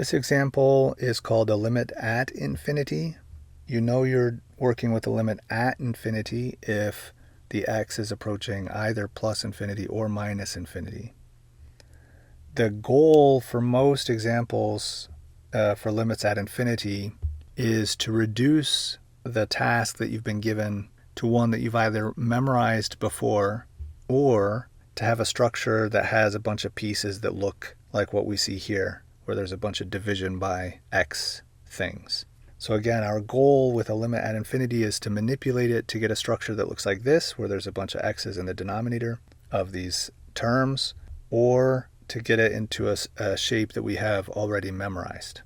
This example is called a limit at infinity. You know you're working with a limit at infinity if the x is approaching either plus infinity or minus infinity. The goal for most examples for limits at infinity is to reduce the task that you've been given to one that you've either memorized before or to have a structure that has a bunch of pieces that look like what we see here, where there's a bunch of division by x things. So again, our goal with a limit at infinity is to manipulate it to get a structure that looks like this, where there's a bunch of x's in the denominator of these terms, or to get it into a shape that we have already memorized.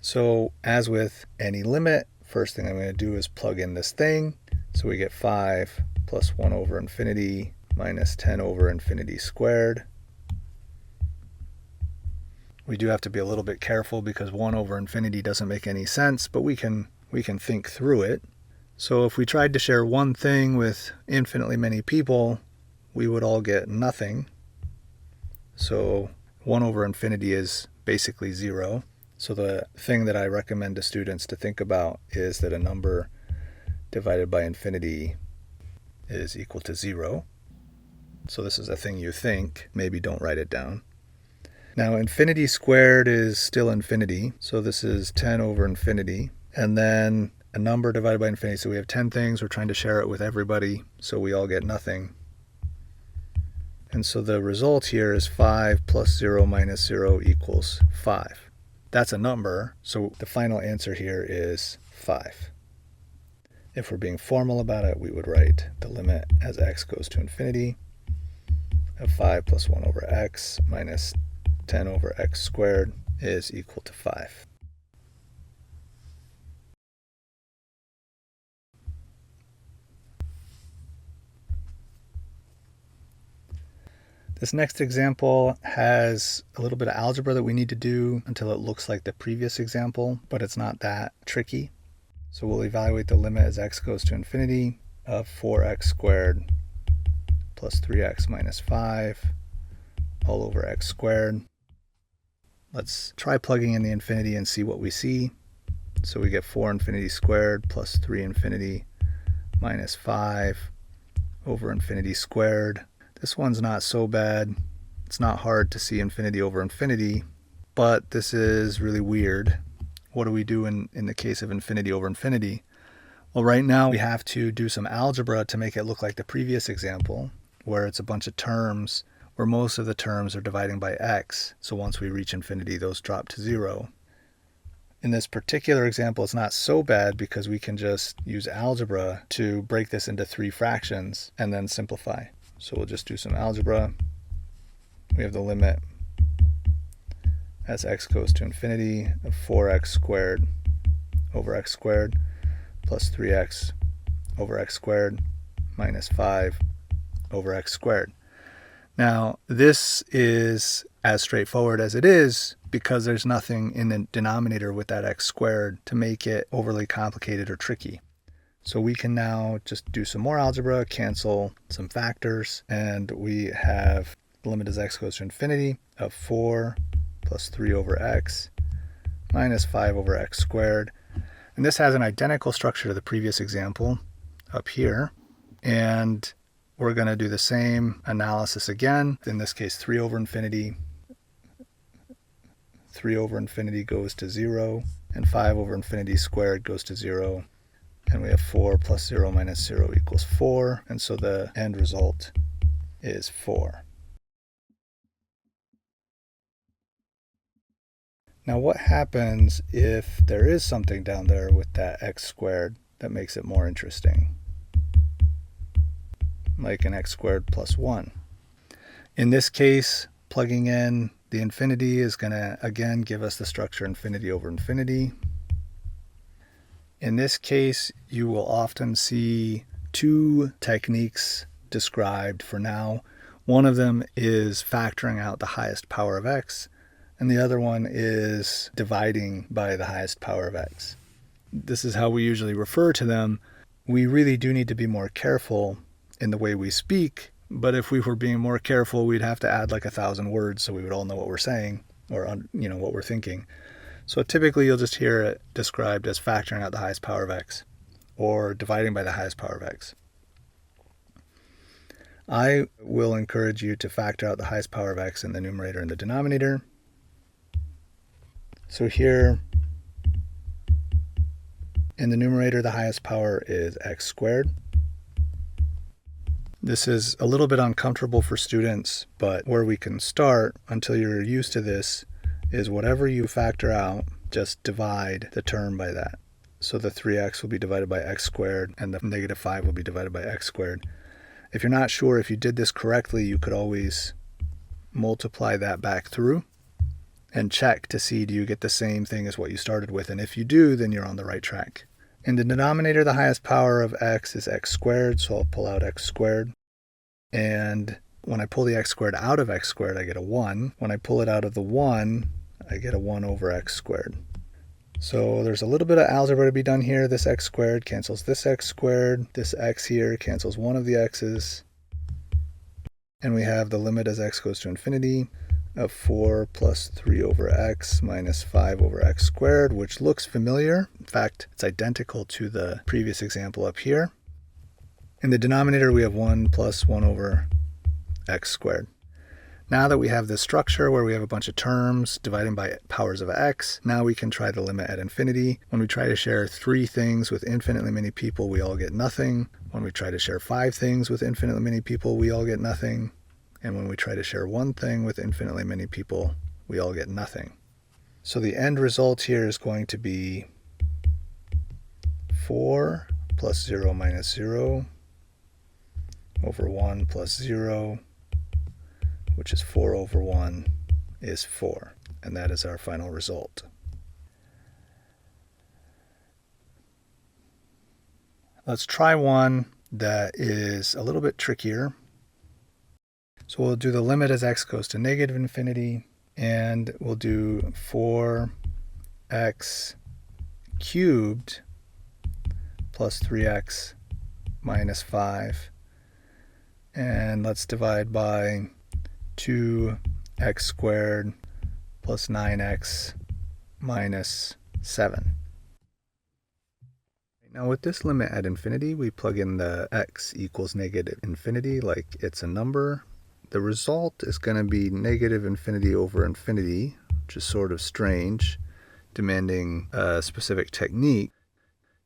So as with any limit, first thing I'm going to do is plug in this thing. So we get 5 plus 1 over infinity minus 10 over infinity squared. We do have to be a little bit careful because 1 over infinity doesn't make any sense, but we can think through it. So if we tried to share one thing with infinitely many people, we would all get nothing. So 1 over infinity is basically 0. So the thing that I recommend to students to think about is that a number divided by infinity is equal to 0. So this is a thing you think, maybe don't write it down. Now infinity squared is still infinity, so this is 10 over infinity. And then a number divided by infinity, so we have 10 things, we're trying to share it with everybody, so we all get nothing. And so the result here is 5 plus 0 minus 0 equals 5. That's a number, so the final answer here is 5. If we're being formal about it, we would write the limit as x goes to infinity of 5 plus 1 over x minus 10 over x squared is equal to 5. This next example has a little bit of algebra that we need to do until it looks like the previous example, but it's not that tricky. So we'll evaluate the limit as x goes to infinity of 4x squared plus 3x minus 5 all over x squared. Let's try plugging in the infinity and see what we see. So we get 4 infinity squared plus 3 infinity minus 5 over infinity squared. This one's not so bad. It's not hard to see infinity over infinity, but this is really weird. What do we do in the case of infinity over infinity? Well, right now we have to do some algebra to make it look like the previous example, where it's a bunch of terms where most of the terms are dividing by x. So once we reach infinity, those drop to 0. In this particular example, it's not so bad because we can just use algebra to break this into 3 fractions and then simplify. So we'll just do some algebra. We have the limit as x goes to infinity of 4x squared over x squared plus 3x over x squared minus 5 over x squared. Now, this is as straightforward as it is because there's nothing in the denominator with that x squared to make it overly complicated or tricky. So we can now just do some more algebra, cancel some factors, and we have the limit as x goes to infinity of 4 plus 3 over x minus 5 over x squared. And this has an identical structure to the previous example up here. And we're going to do the same analysis again. In this case, 3 over infinity. 3 over infinity goes to 0, and 5 over infinity squared goes to 0. And we have 4 plus 0 minus 0 equals 4. And so the end result is 4. Now what happens if there is something down there with that x squared that makes it more interesting? Like an x squared plus 1. In this case, plugging in the infinity is going to again give us the structure infinity over infinity. In this case, you will often see 2 techniques described for now. One of them is factoring out the highest power of x, and the other one is dividing by the highest power of x. This is how we usually refer to them. We really do need to be more careful in the way we speak, but if we were being more careful, we'd have to add like 1,000 words so we would all know what we're saying. or what we're thinking. So typically you'll just hear it described as factoring out the highest power of x or dividing by the highest power of x. I will encourage you to factor out the highest power of x in the numerator and the denominator. So here in the numerator, the highest power is x squared. This is a little bit uncomfortable for students, but where we can start until you're used to this is whatever you factor out, just divide the term by that. So the 3x will be divided by x squared, and the negative 5 will be divided by x squared. If you're not sure if you did this correctly, you could always multiply that back through and check to see, do you get the same thing as what you started with? And if you do, then you're on the right track. In the denominator, the highest power of x is x squared, so I'll pull out x squared. And when I pull the x squared out of x squared, I get a 1. When I pull it out of the 1, I get a 1 over x squared. So there's a little bit of algebra to be done here. This x squared cancels this x squared. This x here cancels one of the x's. And we have the limit as x goes to infinity of 4 plus 3 over x minus 5 over x squared, which looks familiar. In fact, it's identical to the previous example up here. In the denominator, we have 1 plus 1 over x squared. Now that we have this structure where we have a bunch of terms dividing by powers of x, now we can try the limit at infinity. When we try to share 3 things with infinitely many people, we all get nothing. When we try to share 5 things with infinitely many people, we all get nothing. And when we try to share 1 thing with infinitely many people, we all get nothing. So the end result here is going to be 4 plus 0 minus 0 over 1 plus 0, which is 4 over 1 is 4. And that is our final result. Let's try one that is a little bit trickier. So we'll do the limit as x goes to negative infinity, and we'll do 4x cubed plus 3x minus 5. And let's divide by 2x squared plus 9x minus 7. Now with this limit at infinity, we plug in the x equals negative infinity like it's a number. The result is going to be negative infinity over infinity, which is sort of strange, demanding a specific technique.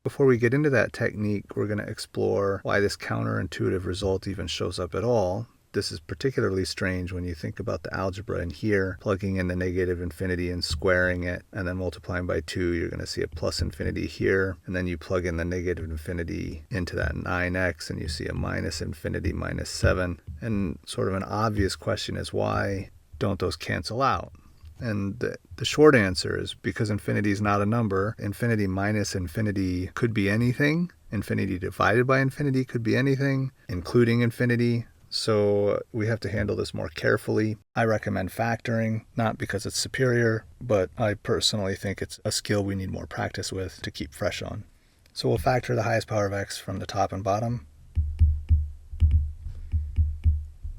Before we get into that technique, we're going to explore why this counterintuitive result even shows up at all. This is particularly strange when you think about the algebra in here, plugging in the negative infinity and squaring it, and then multiplying by 2, you're going to see a plus infinity here, and then you plug in the negative infinity into that 9x, and you see a minus infinity minus 7. And sort of an obvious question is, why don't those cancel out? And the short answer is because infinity is not a number. Infinity minus infinity could be anything. Infinity divided by infinity could be anything, including infinity. So we have to handle this more carefully. I recommend factoring, not because it's superior, but I personally think it's a skill we need more practice with to keep fresh on. So we'll factor the highest power of x from the top and bottom.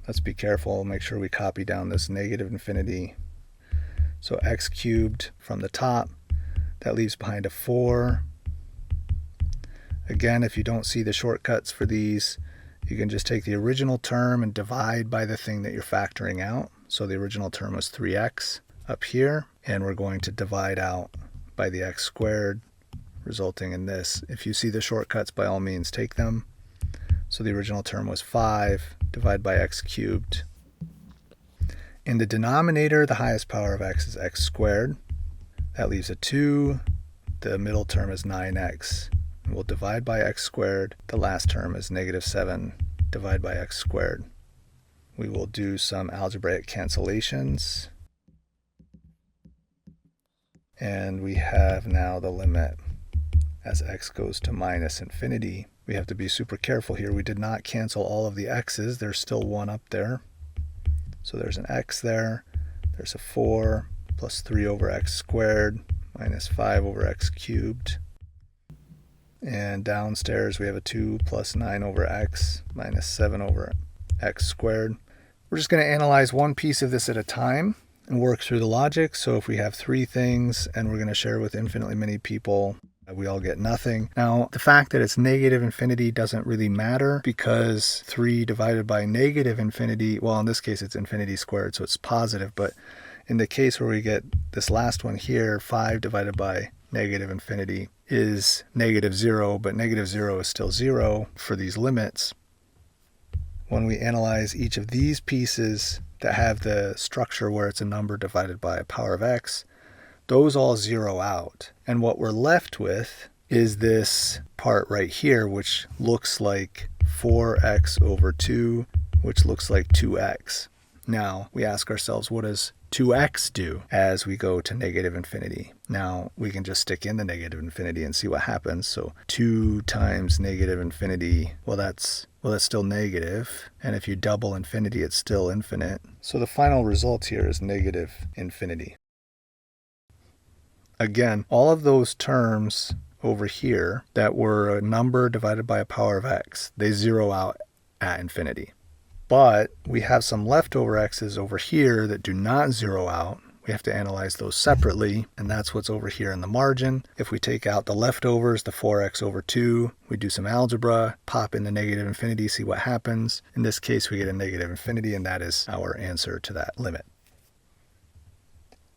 Let's be careful, make sure we copy down this negative infinity. So x cubed from the top, that leaves behind a 4. Again, if you don't see the shortcuts for these, you can just take the original term and divide by the thing that you're factoring out. So the original term was 3x up here, and we're going to divide out by the x squared, resulting in this. If you see the shortcuts, by all means take them. So the original term was 5, divide by x cubed. In the denominator, the highest power of x is x squared. That leaves a 2. The middle term is 9x. And we'll divide by x squared. The last term is negative 7, divide by x squared. We will do some algebraic cancellations. And we have now the limit as x goes to minus infinity. We have to be super careful here. We did not cancel all of the x's. There's still 1 up there. So there's an x there. There's a 4 plus 3 over x squared minus 5 over x cubed. And downstairs we have a 2 plus 9 over x minus 7 over x squared. We're just going to analyze one piece of this at a time. and work through the logic. So if we have 3 things and we're going to share with infinitely many people, we all get nothing. Now, the fact that it's negative infinity doesn't really matter, because 3 divided by negative infinity, well, in this case it's infinity squared, so it's positive, but in the case where we get this last one here, 5 divided by negative infinity is -0, but -0 is still 0 for these limits. When we analyze each of these pieces that have the structure where it's a number divided by a power of x, those all zero out. And what we're left with is this part right here, which looks like 4x over 2, which looks like 2x. Now, we ask ourselves, what does 2x do as we go to negative infinity? Now, we can just stick in the negative infinity and see what happens. So 2 times negative infinity, well, that's still negative. And if you double infinity, it's still infinite. So the final result here is negative infinity. Again, all of those terms over here that were a number divided by a power of x, they zero out at infinity. But we have some leftover x's over here that do not zero out. We have to analyze those separately, and that's what's over here in the margin. If we take out the leftovers, the 4x over 2, we do some algebra, pop in the negative infinity, see what happens. In this case, we get a negative infinity, and that is our answer to that limit.